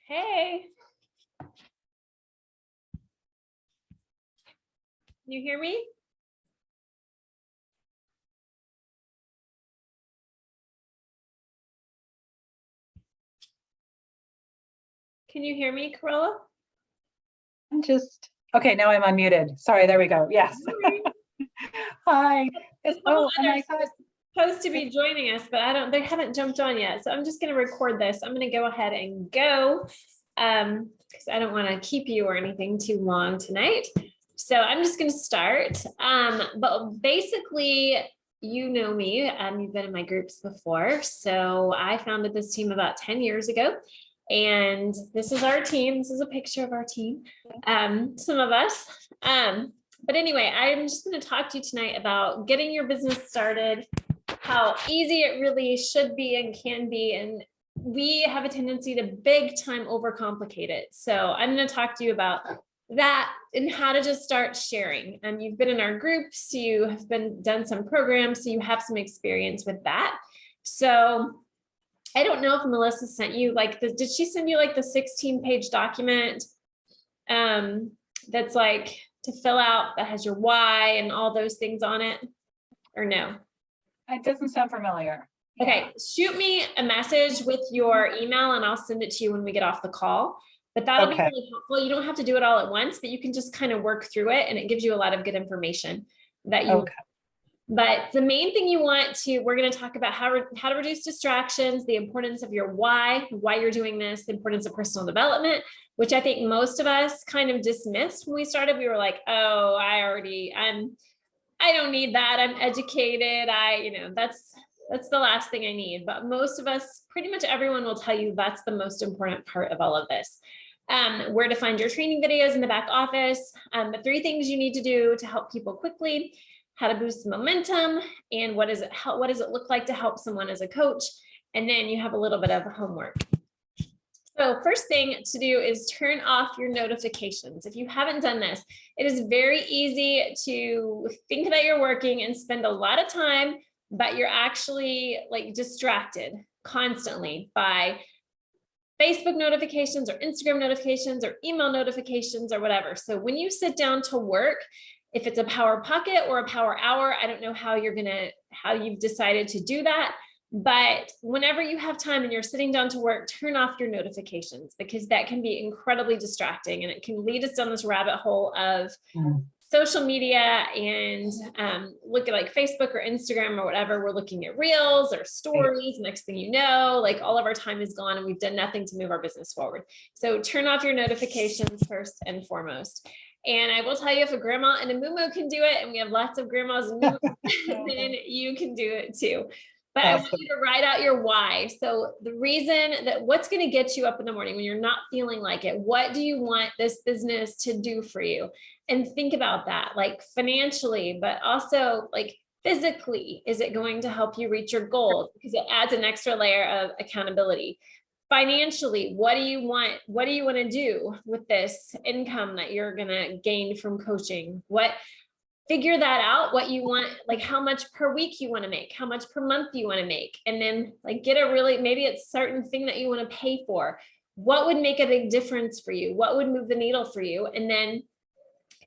Hey. Can you hear me? Can you hear me, Corolla? Okay, now I'm unmuted. Sorry, there we go. Yes. Hi. And I thought supposed to be joining us, but they haven't jumped on yet. So I'm just going to record this. I'm going to go ahead and go because I don't want to keep you or anything too long tonight. So I'm just going to start. But basically, you know me, you've been in my groups before. So I founded this team about 10 years ago. And this is our team. This is a picture of our team. Some of us. But anyway, I'm just going to talk to you tonight about getting your business started, how easy it really should be and can be. And we have a tendency to big time overcomplicate it. So I'm going to talk to you about that and how to just start sharing. You've been in our groups, you have done some programs, so you have some experience with that. So I don't know if Melissa sent you did she send you like the 16-page document that's like to fill out that has your why and all those things on it, or no? It doesn't sound familiar. Okay, shoot me a message with your email and I'll send it to you when we get off the call. But that'll be really helpful. You don't have to do it all at once, but you can just kind of work through it and it gives you a lot of good information that you But the main thing we're going to talk about how to reduce distractions, the importance of your why you're doing this, the importance of personal development, which I think most of us kind of dismissed when we started. We were like, oh, I don't need that. I'm educated. That's the last thing I need. But most of us, pretty much everyone will tell you that's the most important part of all of this. Where to find your training videos in the back office, the 3 things you need to do to help people quickly, how to boost momentum, and what does it look like to help someone as a coach? And then you have a little bit of homework. So first thing to do is turn off your notifications. If you haven't done this, it is very easy to think that you're working and spend a lot of time, but you're actually like distracted constantly by Facebook notifications or Instagram notifications or email notifications or whatever. So when you sit down to work, if it's a power pocket or a power hour, I don't know how you've decided to do that. But whenever you have time and you're sitting down to work, turn off your notifications, because that can be incredibly distracting and it can lead us down this rabbit hole of social media and look at like Facebook or Instagram or whatever. We're looking at reels or stories. Next thing you know, like all of our time is gone and we've done nothing to move our business forward. So turn off your notifications first and foremost. And I will tell you, if a grandma and a moo can do it, and we have lots of grandmas and moo, then you can do it too. But I want you to write out your why. So the reason that what's going to get you up in the morning when you're not feeling like it, what do you want this business to do for you? And think about that, like financially, but also like physically, is it going to help you reach your goals? Because it adds an extra layer of accountability. Financially, what do you want? What do you want to do with this income that you're going to gain from coaching? Figure that out, what you want, like how much per week you want to make, how much per month you want to make, and then like maybe it's a certain thing that you want to pay for. What would make a big difference for you? What would move the needle for you? And then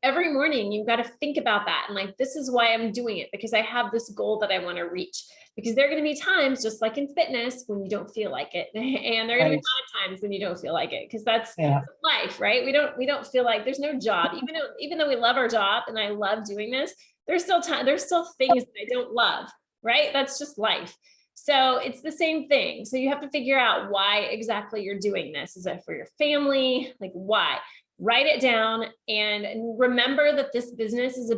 every morning you've got to think about that. And like, this is why I'm doing it, because I have this goal that I want to reach. Because there are going to be times, just like in fitness, when you don't feel like it. And there are going to be a lot of times when you don't feel like it, because that's life, right? We don't feel like there's no job, even though we love our job and I love doing this, there's still things that I don't love, right? That's just life. So it's the same thing. So you have to figure out why exactly you're doing this. Is it for your family? Like why? Write it down and remember that this business is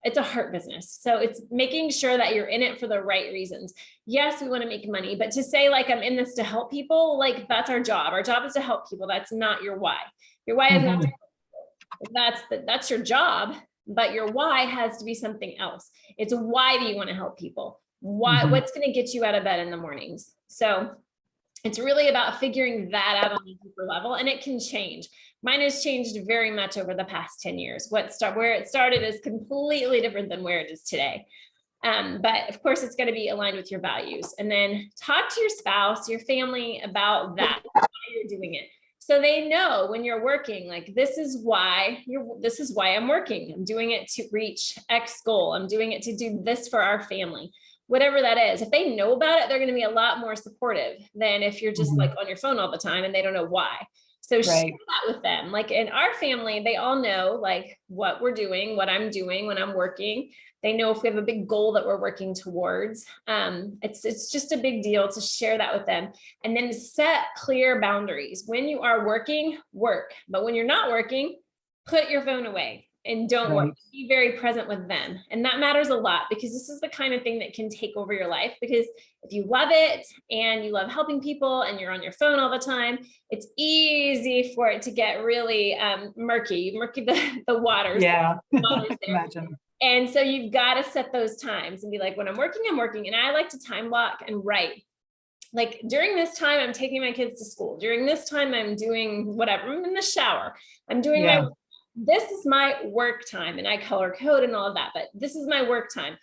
it's a heart business. So it's making sure that you're in it for the right reasons. Yes, we want to make money, but to say like, I'm in this to help people, like that's our job. Our job is to help people. That's not your why. Your why is not to help people. That's your job, but your why has to be something else. It's why do you want to help people? Why, what's going to get you out of bed in the mornings? So it's really about figuring that out on a deeper level, and it can change. Mine has changed very much over the past 10 years. Where it started is completely different than where it is today. But of course, it's going to be aligned with your values. And then talk to your spouse, your family about that, why you're doing it. So they know when you're working, like, this is why I'm working. I'm doing it to reach X goal. I'm doing it to do this for our family, whatever that is. If they know about it, they're going to be a lot more supportive than if you're just like on your phone all the time and they don't know why. So share that with them. Like in our family, they all know like what we're doing, what I'm doing when I'm working. They know if we have a big goal that we're working towards. It's just a big deal to share that with them, and then set clear boundaries. When you are working, work, but when you're not working, put your phone away and don't work. Be very present with them. And that matters a lot, because this is the kind of thing that can take over your life. Because if you love it and you love helping people and you're on your phone all the time, it's easy for it to get really murky the waters. Yeah, imagine. And so you've got to set those times and be like, when I'm working, I'm working. And I like to time block and write. Like during this time, I'm taking my kids to school. During this time, I'm doing whatever. I'm in the shower. I'm doing this is my work time, and I color code and all of that, but this is my work time.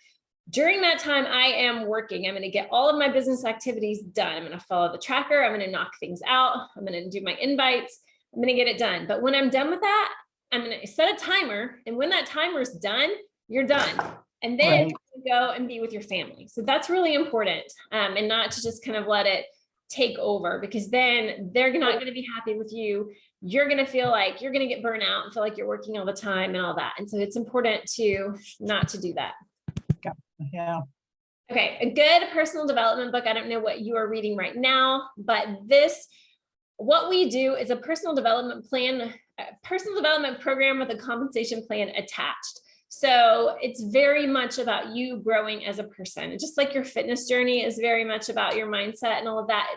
During that time, I am working. I'm going to get all of my business activities done. I'm going to follow the tracker. I'm going to knock things out. I'm going to do my invites. I'm going to get it done. But when I'm done with that, I'm going to set a timer. And when that timer's done, you're done. And then you go and be with your family. So that's really important, and not to just kind of let it take over, because then they're not going to be happy with you. You're going to feel like you're going to get burnt out and feel like you're working all the time and all that. And so it's important to not to do that. Yeah. Okay. A good personal development book. I don't know what you are reading right now, but what we do is a personal development program with a compensation plan attached. So it's very much about you growing as a person. Just like your fitness journey is very much about your mindset and all of that.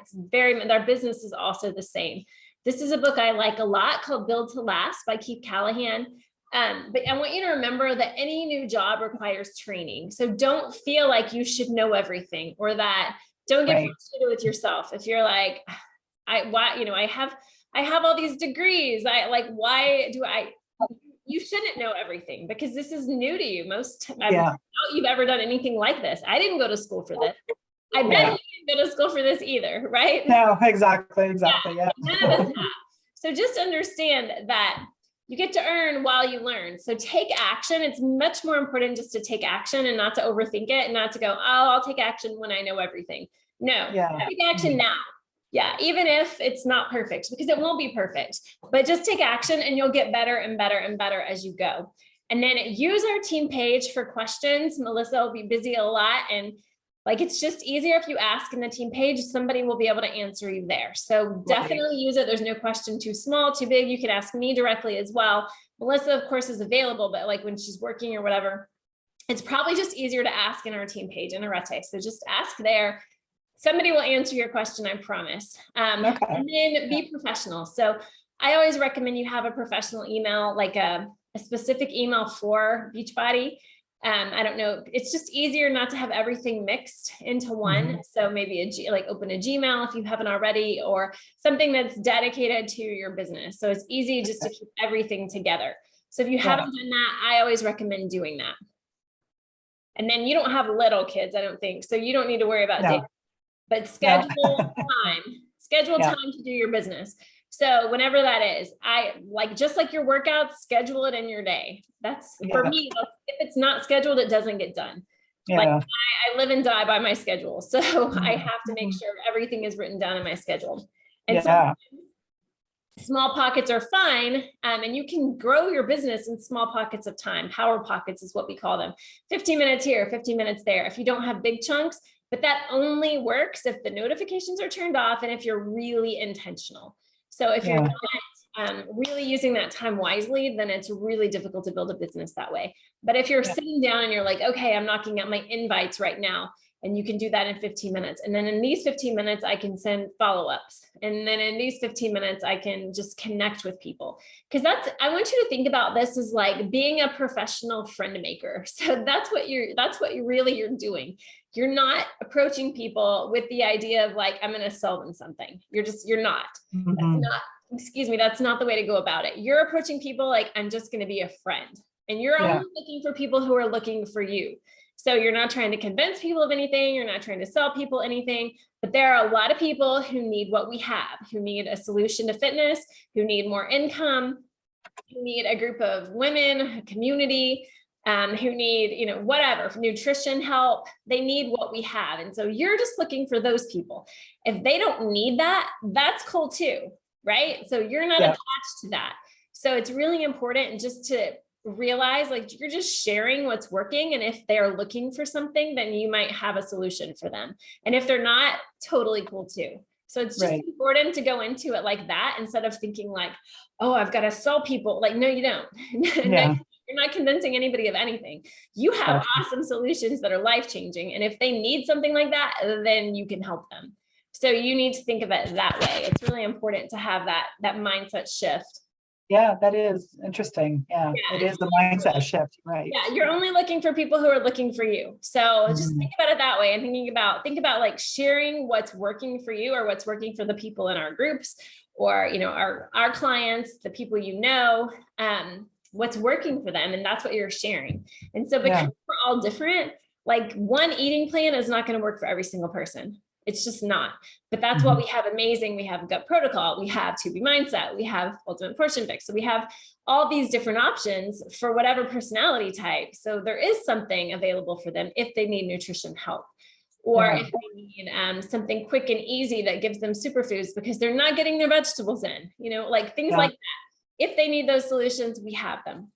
Our business is also the same. This is a book I like a lot called Build to Last by Keith Callahan. But I want you to remember that any new job requires training. So don't feel like you should know everything, or that don't get frustrated with yourself. If you're like, I have all these degrees. You shouldn't know everything, because this is new to you. I doubt you've ever done anything like this. I didn't go to school for this. I bet you didn't go to school for this either, right? No, exactly. Yeah. None of us have. So just understand that you get to earn while you learn. So take action. It's much more important just to take action and not to overthink it, and not to go, oh, I'll take action when I know everything. No, take action now. Yeah, even if it's not perfect, because it won't be perfect, but just take action and you'll get better and better and better as you go. And then use our team page for questions. Melissa will be busy a lot, and like, it's just easier if you ask in the team page, somebody will be able to answer you there. So definitely use it. There's no question too small, too big. You can ask me directly as well. Melissa, of course, is available, but like when she's working or whatever, it's probably just easier to ask in our team page in Arete. So just ask there. Somebody will answer your question, I promise. And then be professional. So I always recommend you have a professional email, like a specific email for Beachbody. I don't know. It's just easier not to have everything mixed into one. So maybe open a Gmail if you haven't already, or something that's dedicated to your business. So it's easy just to keep everything together. So if you haven't done that, I always recommend doing that. And then you don't have little kids, I don't think. So you don't need to worry about data, but schedule time to do your business. So whenever that is, just like your workouts, schedule it in your day. That's for me. If it's not scheduled, it doesn't get done. Like I live and die by my schedule. So I have to make sure everything is written down in my schedule. And so small pockets are fine. And you can grow your business in small pockets of time. Power pockets is what we call them. 15 minutes here, 15 minutes there. If you don't have big chunks, but that only works if the notifications are turned off and if you're really intentional. So if you're not really using that time wisely, then it's really difficult to build a business that way. But if you're sitting down and you're like, okay, I'm knocking out my invites right now, and you can do that in 15 minutes. And then in these 15 minutes, I can send follow-ups. And then in these 15 minutes, I can just connect with people. Because I want you to think about this as like being a professional friend maker. So that's what you're doing. You're not approaching people with the idea of like, I'm going to sell them something. You're not. That's not the way to go about it. You're approaching people like, I'm just going to be a friend. And you're only looking for people who are looking for you. So you're not trying to convince people of anything. You're not trying to sell people anything, but there are a lot of people who need what we have, who need a solution to fitness, who need more income, who need a group of women, a community, who need, whatever, nutrition help. They need what we have. And so you're just looking for those people. If they don't need that, that's cool too, right? So you're not attached to that. So it's really important just to realize like you're just sharing what's working. And if they're looking for something, then you might have a solution for them. And if they're not, totally cool too. So it's just important to go into it like that instead of thinking like, oh, I've got to sell people. Like, no, you don't. You're not convincing anybody of anything. You have awesome solutions that are life-changing. And if they need something like that, then you can help them. So you need to think of it that way. It's really important to have that mindset shift. Yeah, that is interesting. Yeah, it is the mindset shift, right? Yeah, you're only looking for people who are looking for you. So just think about it that way and think about like sharing what's working for you or what's working for the people in our groups or, our clients, the people what's working for them. And that's what you're sharing. And so because we're all different, like one eating plan is not going to work for every single person. It's just not, but that's what we have amazing. We have Gut Protocol, we have 2B Mindset, we have Ultimate Portion Fix. So we have all these different options for whatever personality type. So there is something available for them if they need nutrition help or if they need something quick and easy that gives them superfoods because they're not getting their vegetables in, like things like that. If they need those solutions, we have them.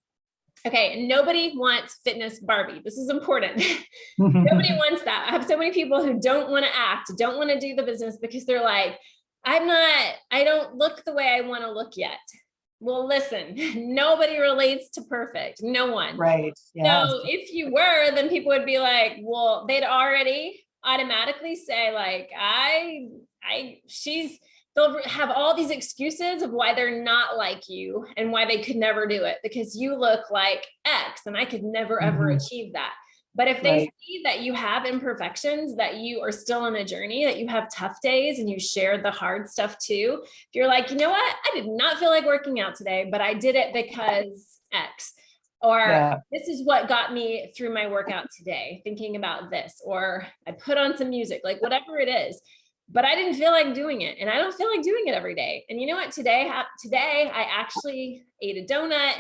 Okay, nobody wants fitness Barbie. This is important. Nobody wants that. I have so many people who don't want to act, don't want to do the business because they're like, I don't look the way I want to look yet. Well, listen, nobody relates to perfect. No one. Right. Yes. So if you were, then people would be like, well, they'd already automatically say like, they'll have all these excuses of why they're not like you and why they could never do it because you look like X and I could never, ever achieve that. But if they see that you have imperfections, that you are still on a journey, that you have tough days and you share the hard stuff too, if you're like, you know what, I did not feel like working out today, but I did it because X. Or this is what got me through my workout today, thinking about this, or I put on some music, like whatever it is. But I didn't feel like doing it. And I don't feel like doing it every day. And you know what? Today I actually ate a donut.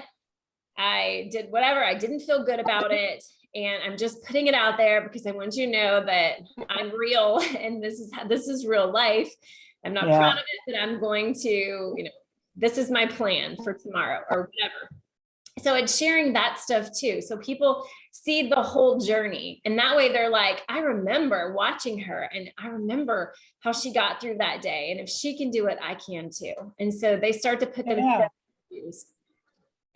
I did whatever. I didn't feel good about it. And I'm just putting it out there because I want you to know that I'm real and this is real life. I'm not proud of it, but I'm going to, this is my plan for tomorrow or whatever. So it's sharing that stuff too. So people see the whole journey and that way they're like, I remember watching her and I remember how she got through that day. And if she can do it, I can too. And so they start to put them in use.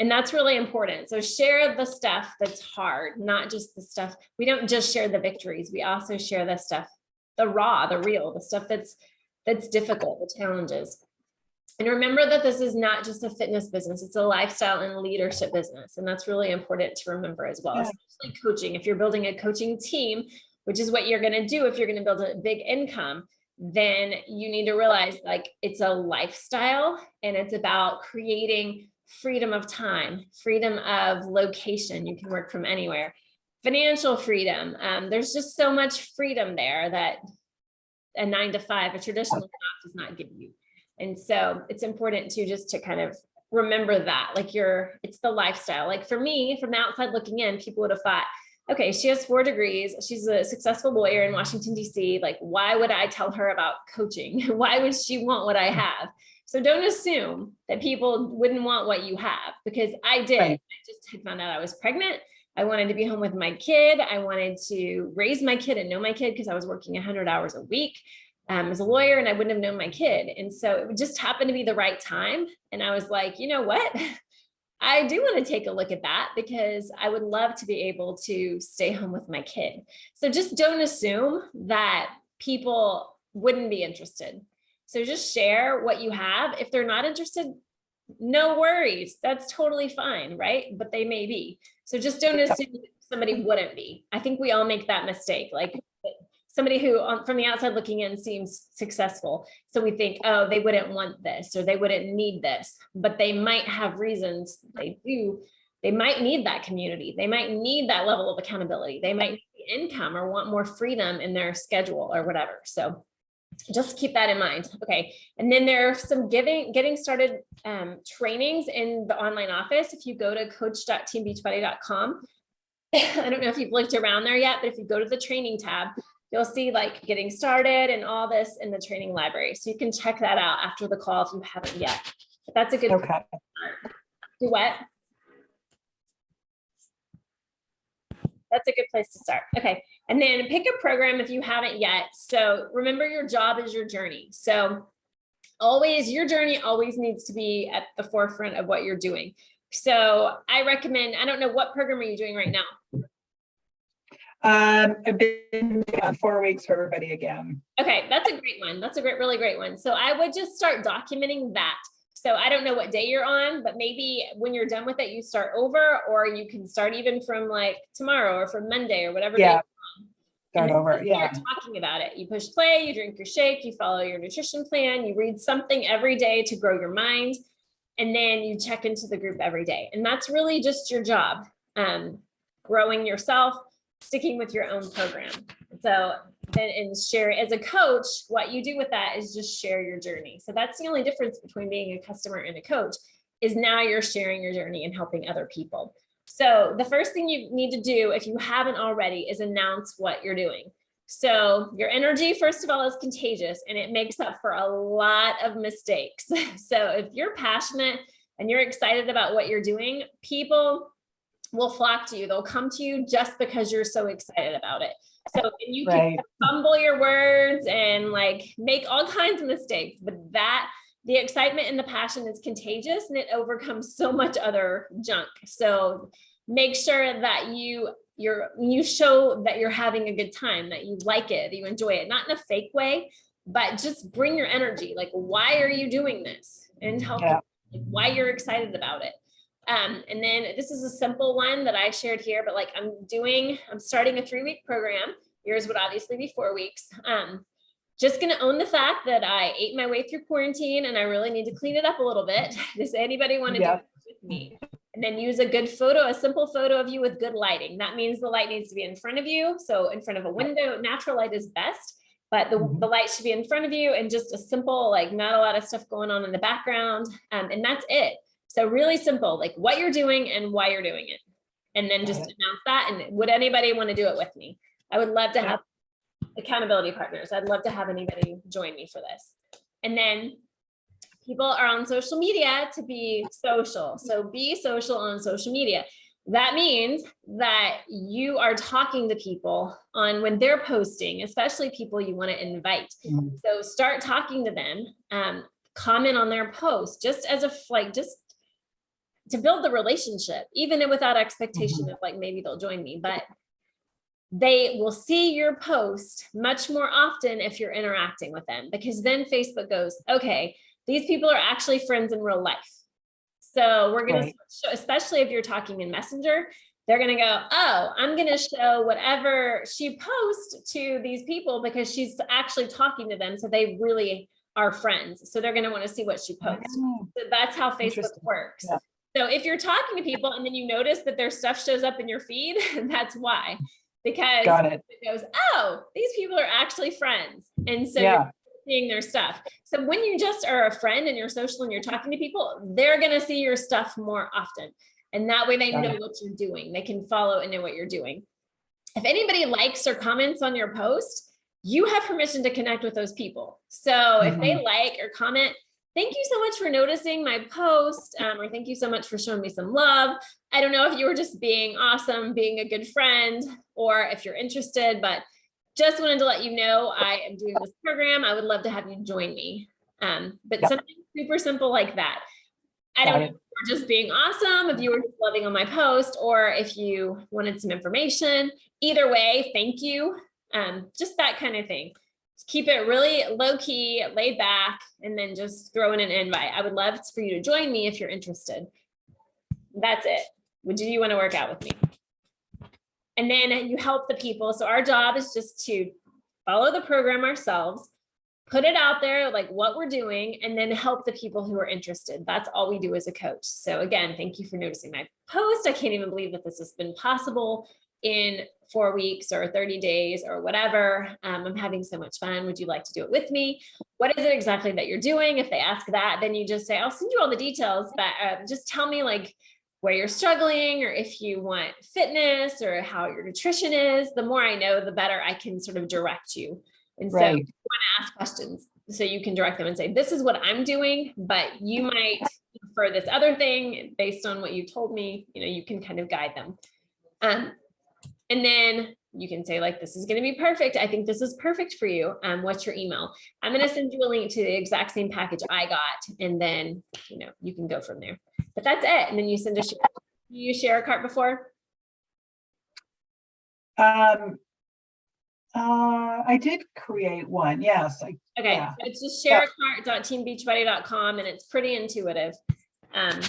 And that's really important. So share the stuff that's hard, not just the stuff. We don't just share the victories. We also share the stuff, the raw, the real, the stuff that's difficult, the challenges. And remember that this is not just a fitness business, it's a lifestyle and leadership business. And that's really important to remember as well, especially coaching. If you're building a coaching team, which is what you're going to do if you're going to build a big income, then you need to realize like it's a lifestyle and it's about creating freedom of time, freedom of location. You can work from anywhere, financial freedom. There's just so much freedom there that a 9-to-5, a traditional job does not give you. And so it's important to kind of remember that like it's the lifestyle. Like for me, from the outside looking in, people would have thought, okay, she has 4 degrees. She's a successful lawyer in Washington, D.C. Like, why would I tell her about coaching? Why would she want what I have? So don't assume that people wouldn't want what you have because I did. I just had found out I was pregnant. I wanted to be home with my kid. I wanted to raise my kid and know my kid because I was working 100 hours a week. As a lawyer and I wouldn't have known my kid. And so it just happened to be the right time. And I was like, you know what? I do want to take a look at that because I would love to be able to stay home with my kid. So just don't assume that people wouldn't be interested. So just share what you have. If they're not interested, no worries. That's totally fine, right? But they may be. So just don't assume somebody wouldn't be. I think we all make that mistake. Like somebody who from the outside looking in seems successful. So we think, oh, they wouldn't want this or they wouldn't need this, but they might have reasons they do. They might need that community. They might need that level of accountability. They might need income or want more freedom in their schedule or whatever. So just keep that in mind. Okay. And then there are some getting started trainings in the online office. If you go to coach.teambeachbody.com, I don't know if you've looked around there yet, but if you go to the training tab, you'll see like getting started and all this in the training library. So you can check that out after the call if you haven't yet. But that's a good Okay. Do what? That's a good place to start. Okay. And then pick a program if you haven't yet. So remember, your job is your journey. So always, your journey always needs to be at the forefront of what you're doing. So I recommend, I don't know, what program are you doing right now? I've been doing 4 weeks for everybody again. Okay. That's a great one. That's a really great one. So I would just start documenting that. So I don't know what day you're on, but maybe when you're done with it, you start over, or you can start even from like tomorrow or from Monday or whatever. Yeah. Day Start over. Yeah. Talking about it. You push play, you drink your shake, you follow your nutrition plan, you read something every day to grow your mind. And then you check into the group every day. And that's really just your job. Growing yourself, sticking with your own program. So then, and share as a coach, what you do with that is just share your journey. So that's the only difference between being a customer and a coach, is now you're sharing your journey and helping other people. So the first thing you need to do, if you haven't already, is announce what you're doing. So your energy, first of all, is contagious, and it makes up for a lot of mistakes. So if you're passionate and you're excited about what you're doing, people will flock to you. They'll come to you just because you're so excited about it. So you can fumble your words and like make all kinds of mistakes, but the excitement and the passion is contagious, and it overcomes so much other junk. So make sure that you show that you're having a good time, that you like it, that you enjoy it, not in a fake way, but just bring your energy. Like, why are you doing this? And tell people why you're excited about it. And then this is a simple one that I shared here, but like I'm starting a 3-week program. Yours would obviously be 4 weeks. Just going to own the fact that I ate my way through quarantine and I really need to clean it up a little bit. Does anybody want to do it with me? And then use a simple photo of you with good lighting. That means the light needs to be in front of you. So in front of a window, natural light is best, but the light should be in front of you, and just a simple, like not a lot of stuff going on in the background. And that's it. So really simple, like what you're doing and why you're doing it. And then just announce that. And would anybody want to do it with me? I would love to have accountability partners. I'd love to have anybody join me for this. And then people are on social media to be social. So be social on social media. That means that you are talking to people on when they're posting, especially people you want to invite. So start talking to them, comment on their post, just as just to build the relationship, even without expectation of like, maybe they'll join me, but they will see your post much more often if you're interacting with them, because then Facebook goes, okay, these people are actually friends in real life. So we're going to show, especially if you're talking in Messenger, they're going to go, oh, I'm going to show whatever she posts to these people because she's actually talking to them. So they really are friends. So they're going to want to see what she posts. So that's how Facebook works. Yeah. So if you're talking to people and then you notice that their stuff shows up in your feed, that's why. Because it goes, oh, these people are actually friends. And so you're seeing their stuff. So when you just are a friend and you're social and you're talking to people, they're going to see your stuff more often. And that way they know what you're doing. They can follow and know what you're doing. If anybody likes or comments on your post, you have permission to connect with those people. So if they like or comment, thank you so much for noticing my post, or thank you so much for showing me some love. I don't know if you were just being awesome, being a good friend, or if you're interested, but just wanted to let you know I am doing this program. I would love to have you join me. But something super simple like that. I don't know if you were just being awesome, if you were just loving on my post, or if you wanted some information. Either way, thank you. Just that kind of thing. Keep it really low key, laid back, and then just throw in an invite. I would love for you to join me if you're interested. That's it. Do you want to work out with me? And then you help the people. So our job is just to follow the program ourselves, put it out there, like what we're doing, and then help the people who are interested. That's all we do as a coach. So again, thank you for noticing my post. I can't even believe that this has been possible in 4 weeks or 30 days or whatever. I'm having so much fun. Would you like to do it with me? What is it exactly that you're doing? If they ask that, then you just say, I'll send you all the details, but just tell me like where you're struggling, or if you want fitness or how your nutrition is. The more I know, the better I can sort of direct you. And so you want to ask questions so you can direct them and say, this is what I'm doing, but you might prefer this other thing based on what you told me. You can kind of guide them. And then you can say like, this is going to be perfect. I think this is perfect for you. What's your email? I'm going to send you a link to the exact same package I got. And then, you can go from there, but that's it. And then you send you share a cart before? I did create one. Yes. Okay. Yeah. So it's just shareacart.teambeachbody.com, and it's pretty intuitive.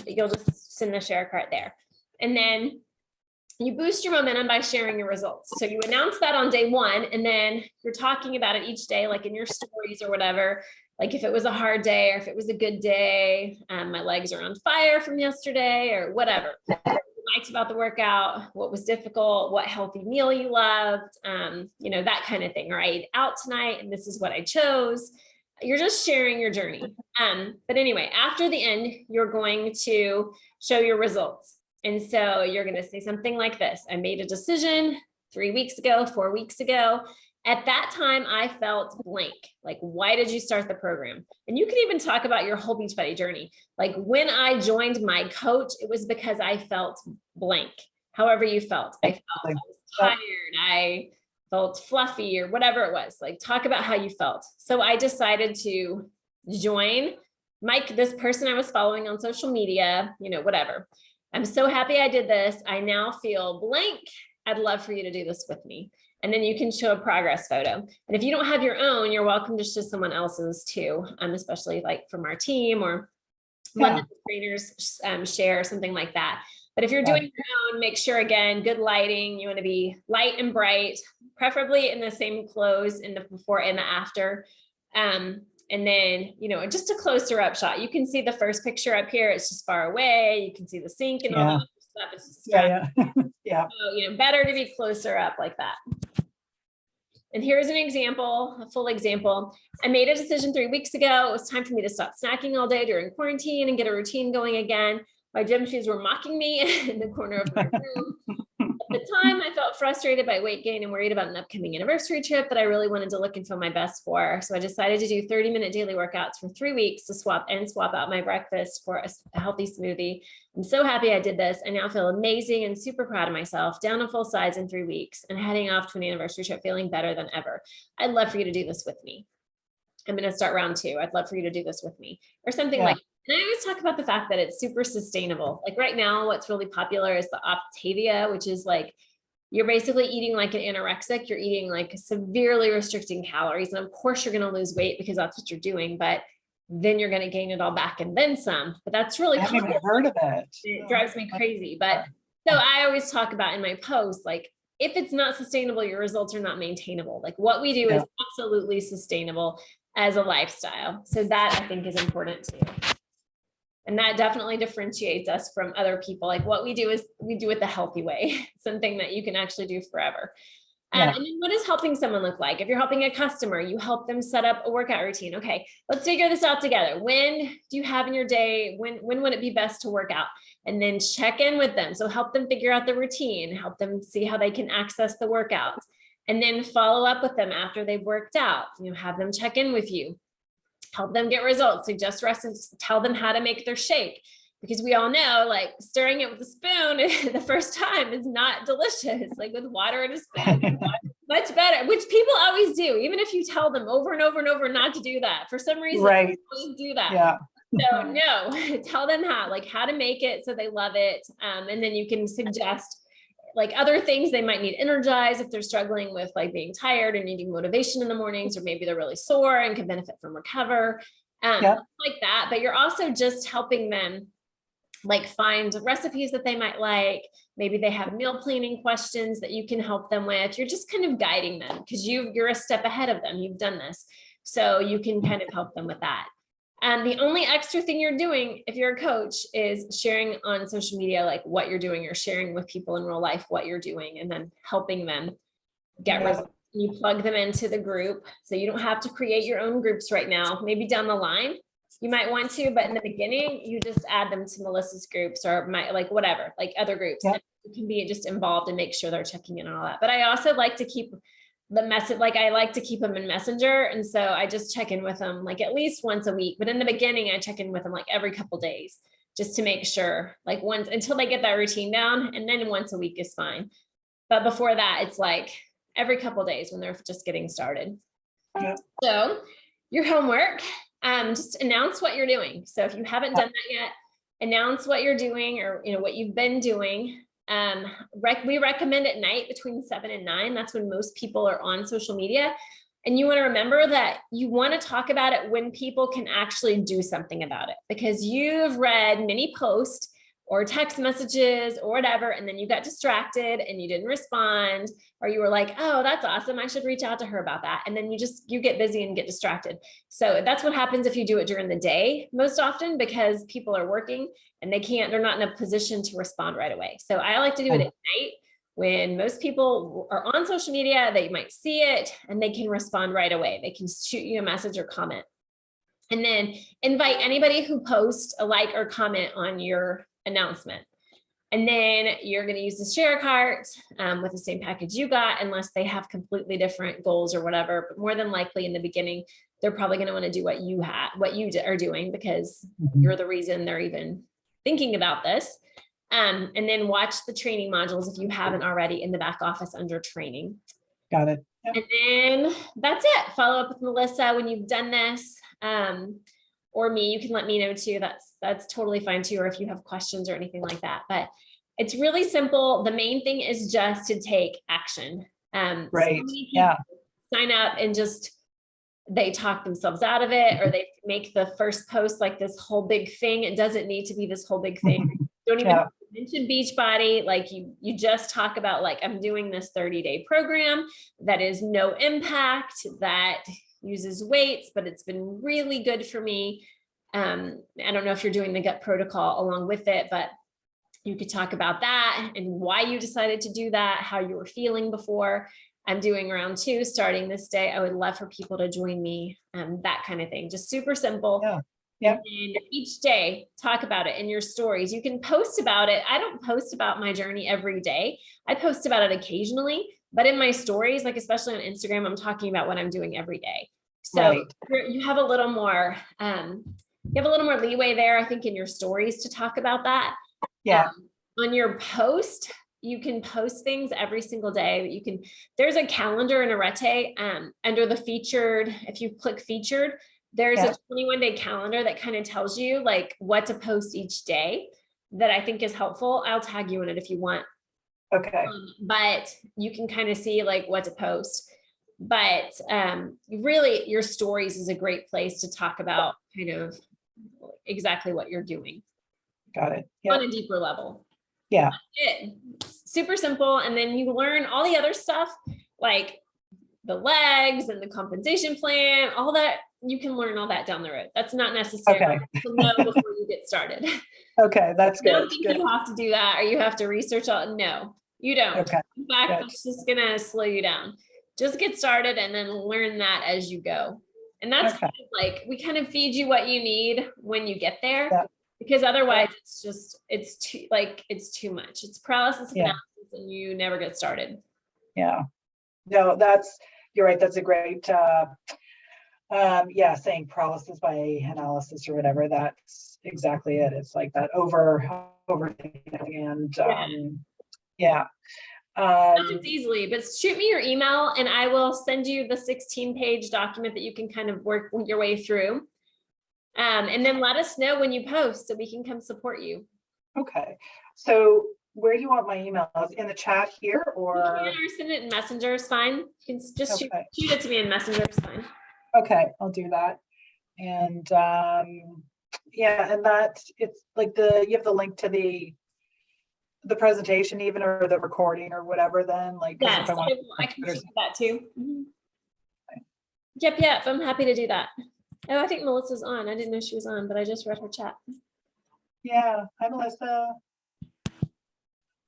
You'll just send the share cart there. And then you boost your momentum by sharing your results. So you announce that on day 1, and then you're talking about it each day, like in your stories or whatever. Like if it was a hard day or if it was a good day, my legs are on fire from yesterday or whatever. What you liked about the workout, what was difficult, what healthy meal you loved, that kind of thing. Or I ate out tonight and this is what I chose. You're just sharing your journey. But anyway, after the end, you're going to show your results. And so you're going to say something like this. I made a decision 3 weeks ago, 4 weeks ago. At that time, I felt blank. Like, why did you start the program? And you can even talk about your whole Beachbody journey. Like when I joined my coach, it was because I felt blank. However you felt. I felt I was tired. I felt fluffy or whatever it was. Like talk about how you felt. So I decided to join this person I was following on social media, whatever. I'm so happy I did this. I now feel blank. I'd love for you to do this with me. And then you can show a progress photo. And if you don't have your own, you're welcome to show someone else's too, especially like from our team or one that the trainers share or something like that. But if you're doing your own, make sure, again, good lighting. You want to be light and bright, preferably in the same clothes in the before and the after. And then, just a closer up shot. You can see the first picture up here. It's just far away. You can see the sink and all that stuff. It's just yeah. So, better to be closer up like that. And here's an example, a full example. I made a decision 3 weeks ago. It was time for me to stop snacking all day during quarantine and get a routine going again. My gym shoes were mocking me in the corner of my room. At the time, I felt frustrated by weight gain and worried about an upcoming anniversary trip that I really wanted to look and feel my best for. So I decided to do 30-minute daily workouts for 3 weeks to swap out my breakfast for a healthy smoothie. I'm so happy I did this. I now feel amazing and super proud of myself, down a full size in 3 weeks and heading off to an anniversary trip feeling better than ever. I'd love for you to do this with me. I'm going to start round 2. I'd love for you to do this with me, or something like. And I always talk about the fact that it's super sustainable. Like right now, what's really popular is the Optavia, which is like, you're basically eating like an anorexic. You're eating like severely restricting calories. And of course you're going to lose weight because that's what you're doing, but then you're going to gain it all back and then some. But that's really I haven't even heard of it. It drives me crazy. But so I always talk about in my posts, like if it's not sustainable, your results are not maintainable. Like what we do is absolutely sustainable as a lifestyle. So that I think is important too. And that definitely differentiates us from other people. Like what we do is we do it the healthy way, something that you can actually do forever. And then what does helping someone look like? If you're helping a customer, you help them set up a workout routine. Okay, let's figure this out together. When do you have in your day? When would it be best to work out? And then check in with them. So help them figure out the routine, help them see how they can access the workouts, and then follow up with them after they've worked out. Have them check in with you. Help them get results, suggest recipes, tell them how to make their shake. Because we all know, like stirring it with a spoon the first time is not delicious. Like with water and a spoon, much better, which people always do. Even if you tell them over and over and over not to do that, for some reason, they always do that. Yeah. So no, tell them how to make it so they love it. And then you can suggest like other things they might need energized if they're struggling with like being tired and needing motivation in the mornings, or maybe they're really sore and can benefit from recover, like that. But you're also just helping them like find recipes that they might like. Maybe they have meal planning questions that you can help them with. You're just kind of guiding them because you're a step ahead of them. You've done this. So you can kind of help them with that. And the only extra thing you're doing if you're a coach is sharing on social media, like what you're doing, or sharing with people in real life what you're doing, and then helping them get results. You plug them into the group. So you don't have to create your own groups right now. Maybe down the line, you might want to, but in the beginning, you just add them to Melissa's groups, or like whatever, like other groups. And you can be just involved and make sure they're checking in and all that. But I also like to keep the message, like I like to keep them in Messenger. And so I just check in with them like at least once a week. But in the beginning, I check in with them like every couple days, just to make sure, like once, until they get that routine down, and then once a week is fine. But before that, it's like every couple days when they're just getting started. Yeah. So your homework, just announce what you're doing. So if you haven't done that yet, announce what you're doing, or what you've been doing. We recommend at night between 7 and 9. That's when most people are on social media. And you want to remember that you want to talk about it when people can actually do something about it, because you've read many posts or text messages or whatever, and then you got distracted and you didn't respond, or you were like, oh, that's awesome, I should reach out to her about that. And then you get busy and get distracted. So that's what happens if you do it during the day most often, because people are working and they're not in a position to respond right away. So I like to do it at night when most people are on social media. They might see it and they can respond right away. They can shoot you a message or comment. And then invite anybody who posts a like or comment on your announcement. And then you're going to use the share cart with the same package you got, unless they have completely different goals or whatever. But more than likely in the beginning, they're probably going to want to do what you are doing, because you're the reason they're even thinking about this. And then watch the training modules if you haven't already in the back office under training. Got it. Yep. And then that's it. Follow up with Melissa when you've done this. Or me, you can let me know too. That's totally fine too. Or if you have questions or anything like that, but it's really simple. The main thing is just to take action. Right. Yeah. Sign up and just, they talk themselves out of it, or they make the first post like this whole big thing. It doesn't need to be this whole big thing. Don't even mention Beachbody. Like you just talk about like, I'm doing this 30-day program that is no impact, that uses weights, but it's been really good for me. I don't know if you're doing the gut protocol along with it, but you could talk about that and why you decided to do that, how you were feeling before. I'm doing round 2 starting this day. I would love for people to join me, that kind of thing. Just super simple. Yeah. And each day, talk about it in your stories. You can post about it. I don't post about my journey every day. I post about it occasionally, but in my stories, like especially on Instagram, I'm talking about what I'm doing every day. So you have a little more, leeway there, I think, in your stories to talk about that. Yeah. On your post, you can post things every single day. There's a calendar in Arete under the featured. If you click featured, there's a 21-day calendar that kind of tells you like what to post each day, that I think is helpful. I'll tag you in it if you want. Okay. But you can kind of see like what to post. But really, your stories is a great place to talk about kind of exactly what you're doing. Got it. Yep. On a deeper level. Yeah. Super simple. And then you learn all the other stuff, like the legs and the compensation plan, all that. You can learn all that down the road. That's not necessary to know before you get started. Okay, that's good. I don't think you have to do that, or you have to research all. No, you don't. Okay. In fact, it's just gonna slow you down. Just get started and then learn that as you go. And that's kind of like, we kind of feed you what you need when you get there, because otherwise it's too much. It's paralysis of analysis and you never get started. Yeah. No, you're right. That's a great, saying paralysis by analysis or whatever. That's exactly it. It's like that overthinking and Happens easily, but shoot me your email and I will send you the 16-page document that you can kind of work your way through. And then let us know when you post so we can come support you. Okay. So where do you want my emails? In the chat here or? You can send it in Messenger, it's fine. You can just shoot it to me in Messenger, it's fine. Okay, I'll do that. And and that it's like you have the link to the presentation even, or the recording or whatever, then like yes, I can do that too. Mm-hmm. Yep, I'm happy to do that. Oh, I think Melissa's on. I didn't know she was on, but I just read her chat. Yeah, hi Melissa.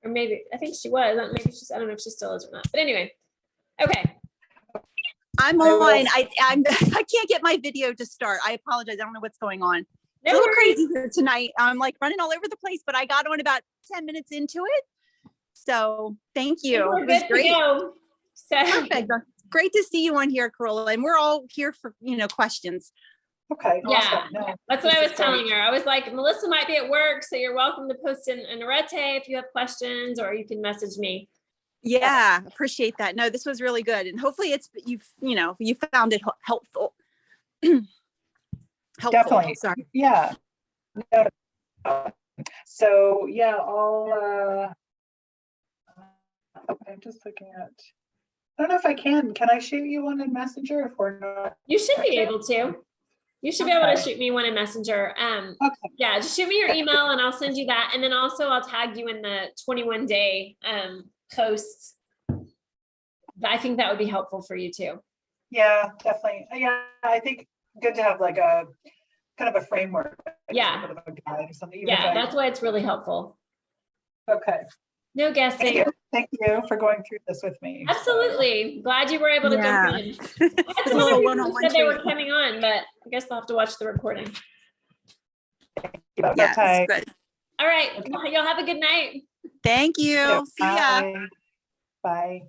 Or maybe, I think she was. Maybe she's, I don't know if she still is or not. But anyway. Okay. I'm I will- on. I'm I can't get my video to start. I apologize. I don't know what's going on. It's No a little worries. crazy here tonight. I'm like running all over the place, but I got on about 10 minutes into it. So thank you. We're It was good to great. go. So Perfect. Great to see you on here, Corolla. And we're all here for, questions. Okay, Yeah, awesome. No, that's what this I is was telling great. her. I was like, Melissa might be at work, so you're welcome to post in Arete if you have questions, or you can message me. Yeah, appreciate that. No, this was really good. And hopefully you found it helpful. Helpful. Definitely. Sorry. Yeah. No. So yeah, I'll I'm just looking at, I don't know if I can I shoot you one in Messenger if we're not? You should be able to. You should be able to Okay. shoot me one in Messenger. Okay, Yeah, just shoot me your email and I'll send you that. And then also I'll tag you in the 21-day posts. I think that would be helpful for you too. yeah, definitely. Yeah, I think good to have like a kind of a framework. like Yeah. sort of a guide or something. even Yeah, if that's why it's really helpful. Okay. No guessing. Thank you for going through this with me. Absolutely. Glad you were able to Yeah. jump in. I had A some other little people who one-on-one said they were training. coming on, but I guess they'll have to watch the recording. Yeah, Okay. it's good. All right. Y'all have a good night. Thank you. See ya. Bye. Bye.